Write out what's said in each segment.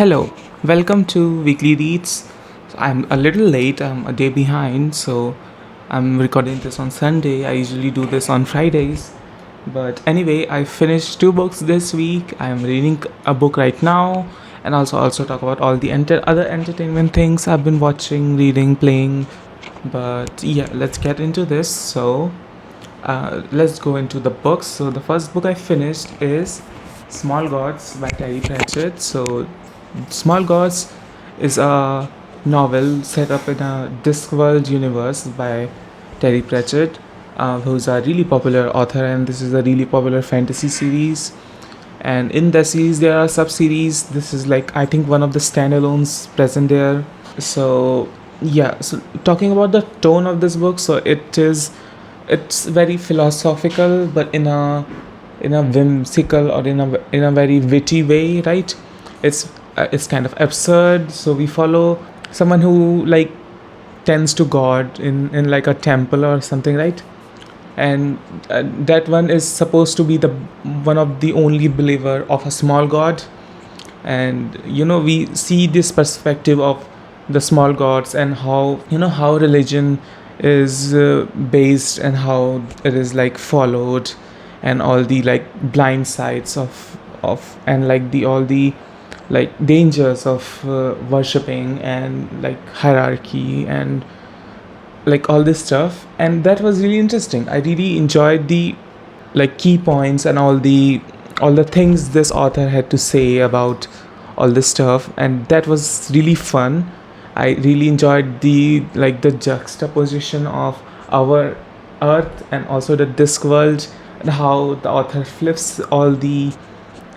Hello, welcome to Weekly Reads. I'm a little late, I'm a day behind, so I'm recording this on Sunday. I usually do this on Fridays. But anyway, I finished two books this week. I'm reading a book right now, and also talk about all the other entertainment things I've been watching, reading, playing. But yeah, let's get into this. Let's go into the books. So the first book I finished is Small Gods by Terry Pratchett. So Small Gods is a novel set up in a Discworld universe by Terry Pratchett, who's a really popular author, and this is a really popular fantasy series. And in the series, there are sub series. This is like I think one of the standalones present there. So yeah, so talking about the tone of this book, so it's very philosophical, but in a whimsical or in a very witty way, right? It's kind of absurd. So we follow someone who like tends to God in like a temple or something, right? And that one is supposed to be the one of the only believer of a small god. And we see this perspective of the small gods and how religion is based and how it is like followed, and all the like blind sides of and like the all the like dangers of worshipping and like hierarchy and like all this stuff. And that was really interesting. I really enjoyed the like key points and all the things this author had to say about all this stuff, and that was really fun. I really enjoyed the juxtaposition of our earth and also the disc world, and how the author flips all the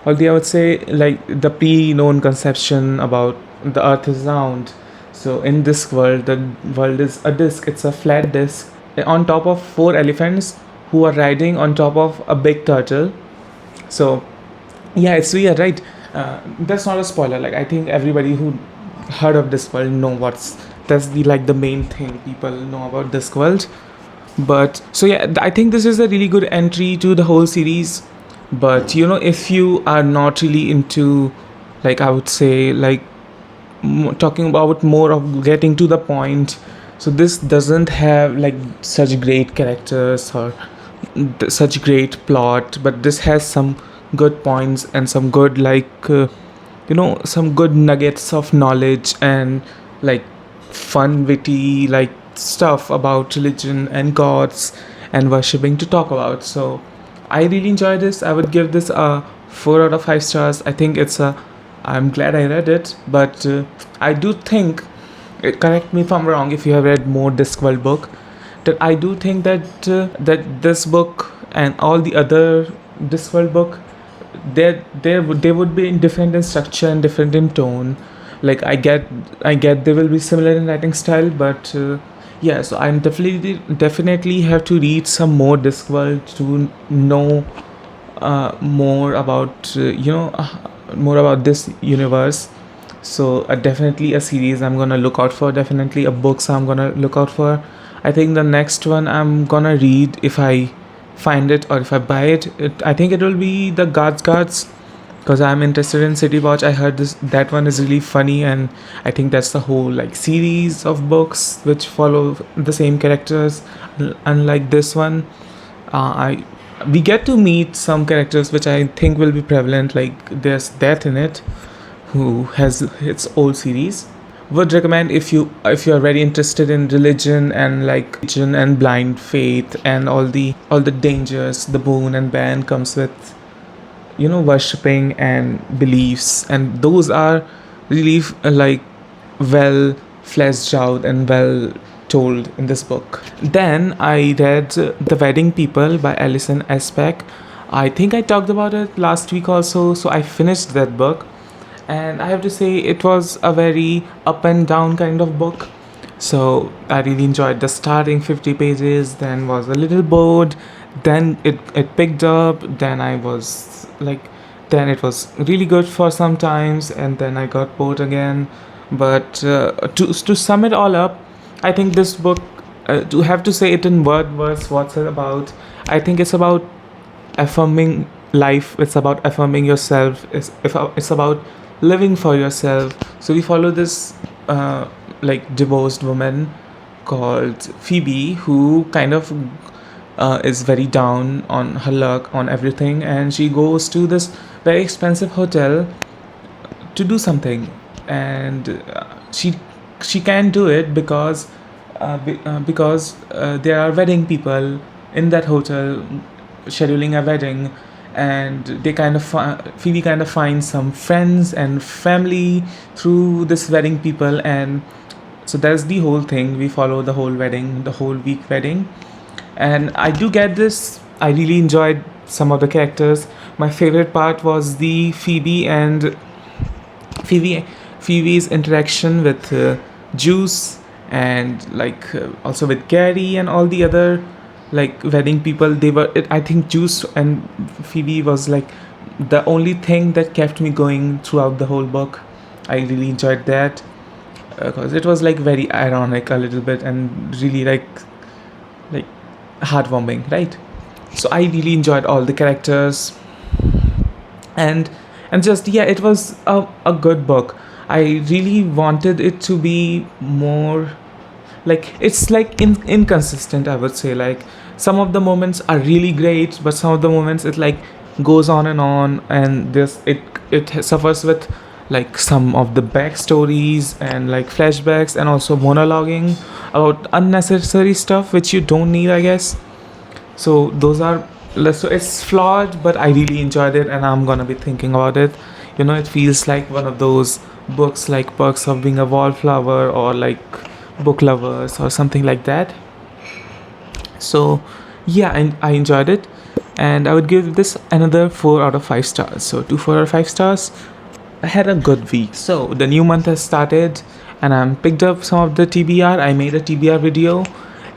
I would say like the pre-known conception about the earth is round. So in this world, the world is a disc. It's a flat disc on top of four elephants who are riding on top of a big turtle. So yeah, it's weird, right? That's not a spoiler. Like I think everybody who heard of this world know what's that's the main thing people know about this world. But so yeah, I think this is a really good entry to the whole series. But if you are not really into, like I would say, like talking about more of getting to the point, so this doesn't have like such great characters or such great plot, but this has some good points and some good some good nuggets of knowledge and like fun witty like stuff about religion and gods and worshipping to talk about. So I really enjoy this. I would give this a 4 out of 5 stars. I think I'm glad I read it, but I do think, correct me if I'm wrong if you have read more Discworld book, that I do think that this book and all the other Discworld book, they would be different in structure and different in tone. Like I get they will be similar in writing style, but yeah. So I'm definitely have to read some more Discworld to know more about more about this universe. So definitely a series I'm gonna look out for, definitely a books I'm gonna look out for. I think the next one I'm gonna read, if I find it or if I buy it, I think it will be the Guards, because I'm interested in City Watch. I heard that one is really funny, and I think that's the whole like series of books which follow the same characters. Unlike this one, I we get to meet some characters which I think will be prevalent. Like there's Death in it, who has its old series. Would recommend if you are very interested in religion and like religion and blind faith and all the dangers the boon and ban comes with worshipping and beliefs, and those are really like well fleshed out and well told in this book. Then I read The Wedding People by Alison Especk. I think I talked about it last week also, so I finished that book, and I have to say it was a very up and down kind of book. So I really enjoyed the starting 50 pages, then was a little bored, then it picked up, then I was like, then it was really good for some times, and then I got bored again. But to sum it all up, I think this book, to have to say it in words, what's it about? I think it's about affirming life. It's about affirming yourself. It's about living for yourself. So we follow this like divorced woman called Phoebe, who kind of is very down on her luck, on everything, and she goes to this very expensive hotel to do something, and she can't do it because there are wedding people in that hotel scheduling a wedding, and Phoebe kind of finds some friends and family through this wedding people, and so that's the whole thing. We follow the whole wedding, the whole week wedding, and I do get this. I really enjoyed some of the characters. My favorite part was the Phoebe Phoebe's interaction with Juice, and also with Gary and all the other like wedding people. I think Juice and Phoebe was like the only thing that kept me going throughout the whole book. I really enjoyed that because it was like very ironic a little bit and really like heartwarming, right? So I really enjoyed all the characters, and just yeah, it was a good book. I really wanted it to be more like it's like inconsistent, I would say. Like some of the moments are really great, but some of the moments it like goes on, and this it suffers with like some of the backstories and like flashbacks and also monologuing about unnecessary stuff which you don't need, I guess. So those are so it's flawed, but I really enjoyed it, and I'm gonna be thinking about it. It feels like one of those books like Perks of Being a Wallflower or like Book Lovers or something like that. So yeah, and I enjoyed it, and I would give this another 4 out of 5 stars. So 2 4 out of 5 stars. I had a good week. So the new month has started, and I'm picked up some of the TBR. I made a TBR video,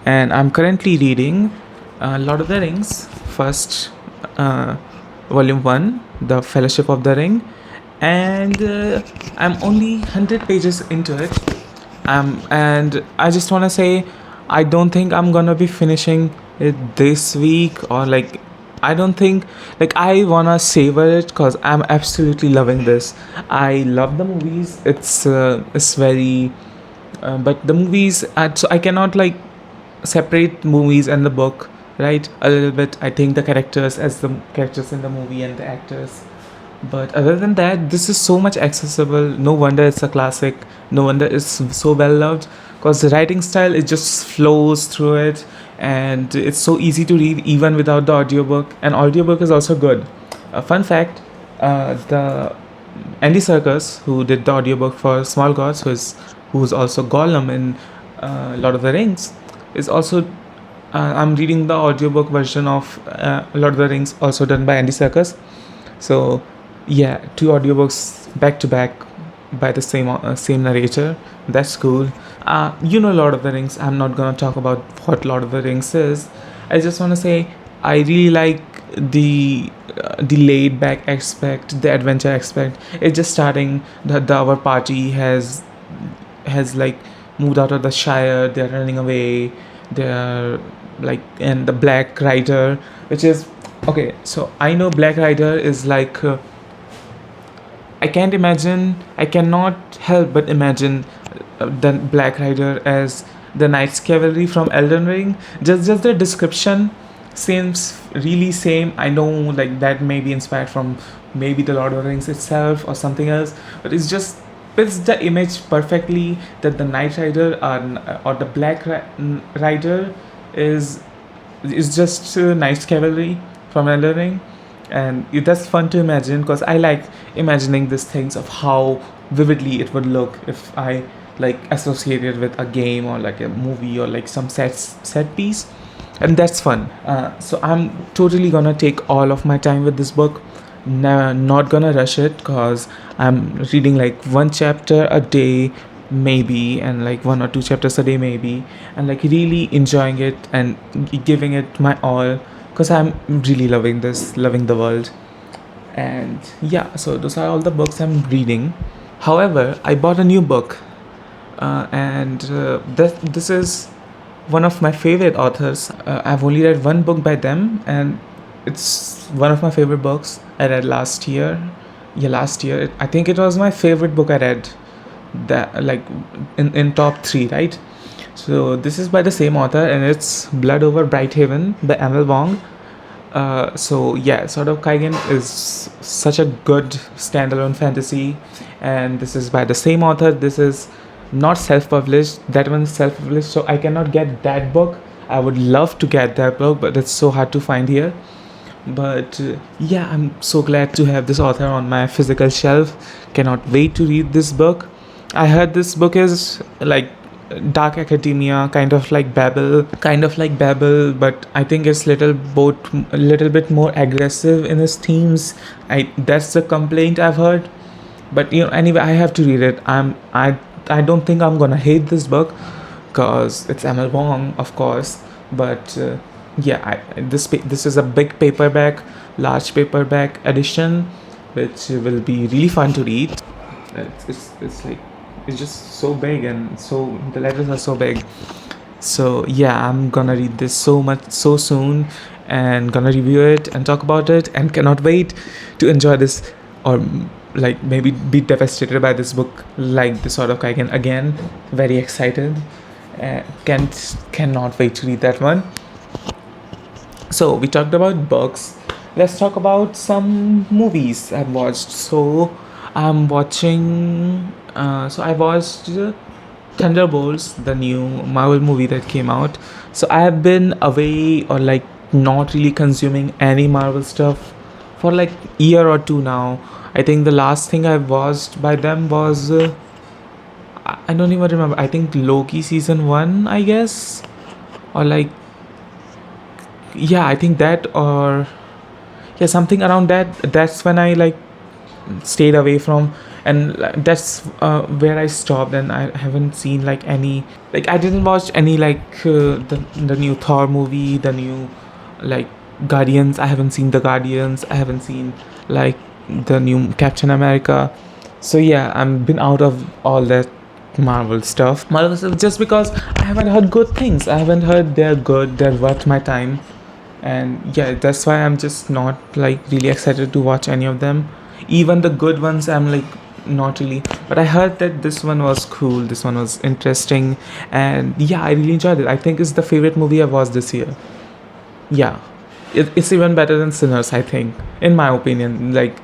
and I'm currently reading Lord of the Rings, first volume 1, The Fellowship of the Ring, and I'm only 100 pages into it. And I just want to say, I don't think I'm gonna be finishing it this week, or like I don't think, like, I wanna savor it because I'm absolutely loving this. I love the movies. It's very but the movies, so I cannot like separate movies and the book, right? A little bit. I think the characters as the characters in the movie and the actors. But other than that, this is so much accessible. No wonder it's a classic. No wonder it's so well loved, because the writing style, it just flows through it, and it's so easy to read even without the audiobook. And audiobook is also good. A fun fact, the Andy Serkis, who did the audiobook for Small Gods, who's also Gollum in Lord of the Rings, is also I'm reading the audiobook version of Lord of the Rings, also done by Andy Serkis. So yeah, 2 audiobooks back to back by the same narrator. That's cool. Lord of the Rings. I'm not gonna talk about what Lord of the Rings is. I just want to say I really like the laid back aspect, the adventure aspect. It's just starting. Our party has like moved out of the Shire. They're running away. They're like, and the Black Rider, which is okay. So I know Black Rider is like. I cannot help but imagine the Black Rider as the Knights Cavalry from Elden Ring. Just the description seems really same. I know like that may be inspired from maybe the Lord of the Rings itself or something else, but it's just fits the image perfectly that the Knight Rider or the Black Rider is just Knights Cavalry from Elden Ring. And that's fun to imagine, because I like imagining these things of how vividly it would look if I like associated with a game or like a movie or like some set piece, and that's fun. So I'm totally gonna take all of my time with this book. Not gonna rush it, because I'm reading like 1 chapter a day maybe, and like 1 or 2 chapters a day maybe, and like really enjoying it and giving it my all, because I'm really loving the world. And yeah, so those are all the books I'm reading. However, I bought a new book, and this is one of my favorite authors. I've only read one book by them, and it's one of my favorite books I read last year. yeah, last year. I think it was my favorite book I read. That, like, in top three, right? So this is by the same author, and it's Blood Over Brighthaven by Emil Wong. So yeah, Sword of Kaigen is such a good standalone fantasy, and this is by the same author. This is not self-published. That one is self-published, so I cannot get that book. I would love to get that book, but it's so hard to find here. But yeah, I'm so glad to have this author on my physical shelf. Cannot wait to read this book. I heard this book is like dark academia, kind of like Babel, but I think it's a little bit more aggressive in its themes. I That's the complaint I've heard. But anyway, I have to read it. I don't think I'm gonna hate this book because it's Emil Wong, of course. But yeah, this is a big paperback, large paperback edition, which will be really fun to read. It's like it's just so big, and so the letters are so big. So yeah, I'm gonna read this so soon, and gonna review it and talk about it, and cannot wait to enjoy this, or like maybe be devastated by this book like the Sword of Kaigen again. Very excited. Cannot wait to read that one. So we talked about books. Let's talk about some movies I've watched. So I'm watching. So I watched Thunderbolts, the new Marvel movie that came out. So I have been away, or like not really consuming any Marvel stuff for like year or two now. I think the last thing I watched by them was I don't even remember. I think Loki season 1, I guess, or like, yeah, I think that, or yeah, something around that. That's when I like stayed away from, and that's where I stopped, and I haven't seen like any, like I didn't watch any like the new Thor movie, the new like Guardians. I haven't seen the Guardians. I haven't seen like the new Captain America. So yeah, I'm been out of all that Marvel stuff, just because I haven't heard good things. I haven't heard they're good, they're worth my time. And yeah, that's why I'm just not like really excited to watch any of them. Even the good ones, I'm like not really. But I heard that this one was cool, this one was interesting, and yeah, I really enjoyed it. I think it's the favorite movie I've watched this year. Yeah, it's even better than Sinners, I think, in my opinion. Like,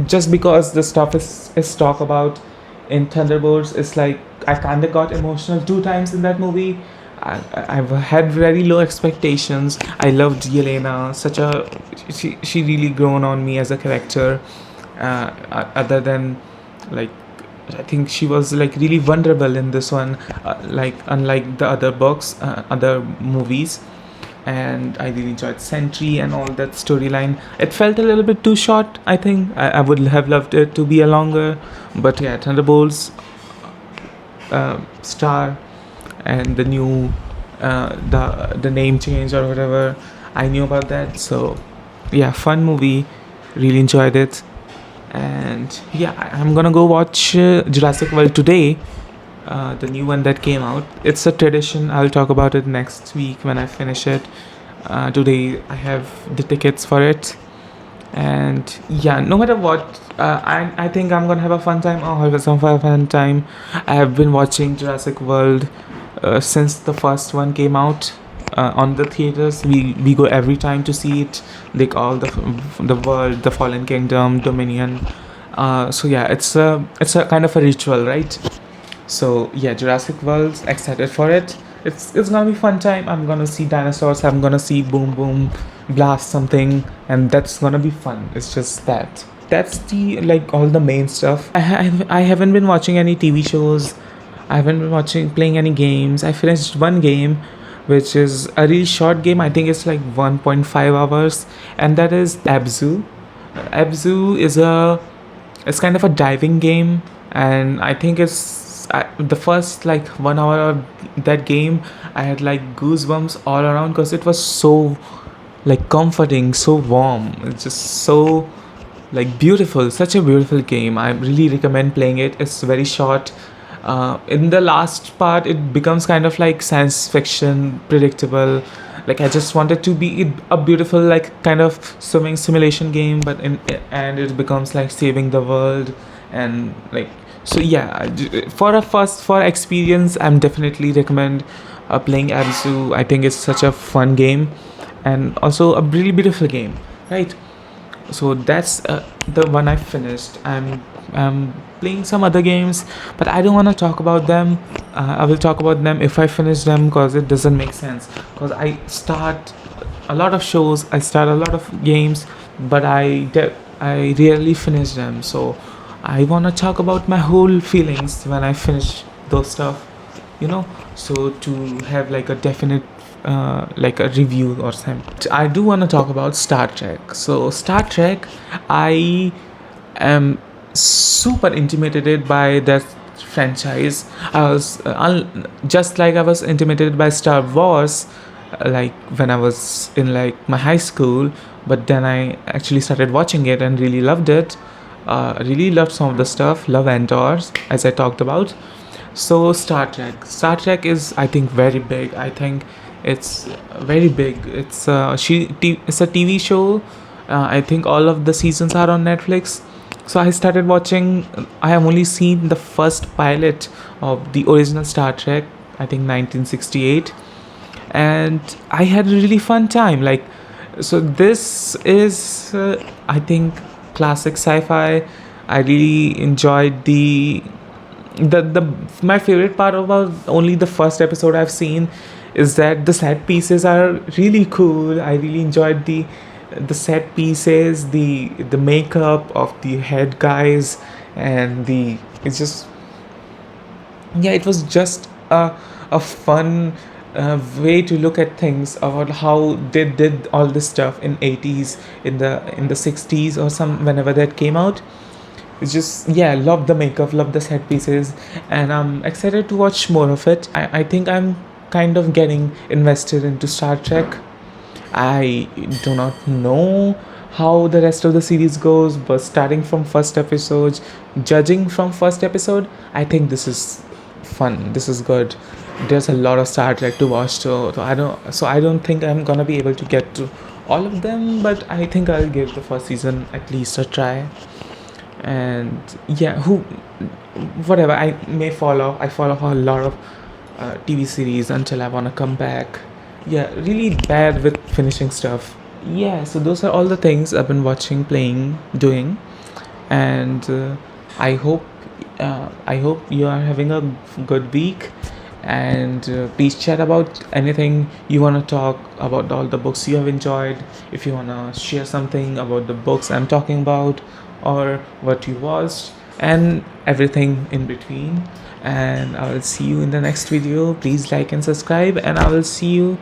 just because the stuff is talk about in Thunderbolts, it's like I kind of got emotional two times in that movie. I've had very low expectations. I loved Yelena. She really grown on me as a character. Other than like, I think she was like really vulnerable in this one. Like unlike the other books, other movies. And I really enjoyed Sentry and all that storyline. It felt a little bit too short. I think I would have loved it to be a longer. But yeah, Thunderbolts, Star, and the new the name change or whatever, I knew about that. So yeah, fun movie, really enjoyed it. And yeah, I'm gonna go watch Jurassic World today, the new one that came out. It's a tradition. I'll talk about it next week when I finish it. Today I have the tickets for it. And yeah, no matter what, I think I'm gonna have a fun time. I'll have some fun time. I have been watching Jurassic World since the first one came out on the theaters. We go every time to see it, like all the world, the Fallen Kingdom, Dominion. So yeah, it's a kind of a ritual, right? So yeah, Jurassic World, excited for it. It's gonna be fun time. I'm gonna see dinosaurs. I'm gonna see boom boom blast something, and that's gonna be fun. It's just that. That's the like all the main stuff. I haven't been watching any TV shows. I haven't been playing any games. I finished one game, which is a really short game. I think it's like 1.5 hours, and that is Abzu. Abzu is it's kind of a diving game, and I think it's the first like 1 hour of that game, I had like goosebumps all around because it was so like comforting, so warm. It's just so like beautiful, such a beautiful game. I really recommend playing it. It's very short. In the last part, it becomes kind of like science fiction, predictable. Like I just wanted to be a beautiful like kind of swimming simulation game, but in and it becomes like saving the world and like so yeah. For experience, I'm definitely recommend playing Abzu. I think it's such a fun game and also a really beautiful game, right? So that's the one I finished. I'm playing some other games, but I don't want to talk about them. I will talk about them if I finish them because it doesn't make sense. Because I start a lot of shows, I start a lot of games, but I rarely finish them. So I want to talk about my whole feelings when I finish those stuff, you know. So to have like a definite like a review or something, I do want to talk about Star Trek. So Star Trek, I am super intimidated by that franchise. I was just like I was intimidated by Star Wars, like when I was in like my high school. But then I actually started watching it and really loved it. Really loved some of the stuff. Love Andors, as I talked about. So Star Trek is, I think, very big. I think it's very big. It's a TV show. I think all of the seasons are on Netflix. So I started watching. I have only seen the first pilot of the original Star Trek. I think 1968, and I had a really fun time. Like, so this is I think classic sci-fi. I really enjoyed the my favorite part about only the first episode I've seen is that the set pieces are really cool. I really enjoyed the set pieces, the makeup of the head guys, and the it's just yeah, it was just a fun way to look at things about how they did all this stuff in 80s, in the 60s or some whenever that came out. It's just yeah, love the makeup, love the set pieces, and I'm excited to watch more of it. I think I'm kind of getting invested into Star Trek. I do not know how the rest of the series goes, but starting from first episode, judging from first episode, I think this is fun. This is good. There's a lot of Star Trek to watch, so I don't think I'm gonna be able to get to all of them, but I think I'll give the first season at least a try. And yeah, who whatever I may follow, I follow a lot of TV series until I want to come back. Yeah, really bad with finishing stuff. Yeah, so those are all the things I've been watching, playing, doing, and I hope you are having a good week. And please chat about anything you want to talk about, all the books you have enjoyed. If you want to share something about the books I'm talking about, or what you watched, and everything in between. And I will see you in the next video. Please like and subscribe, and I will see you.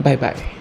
Bye bye.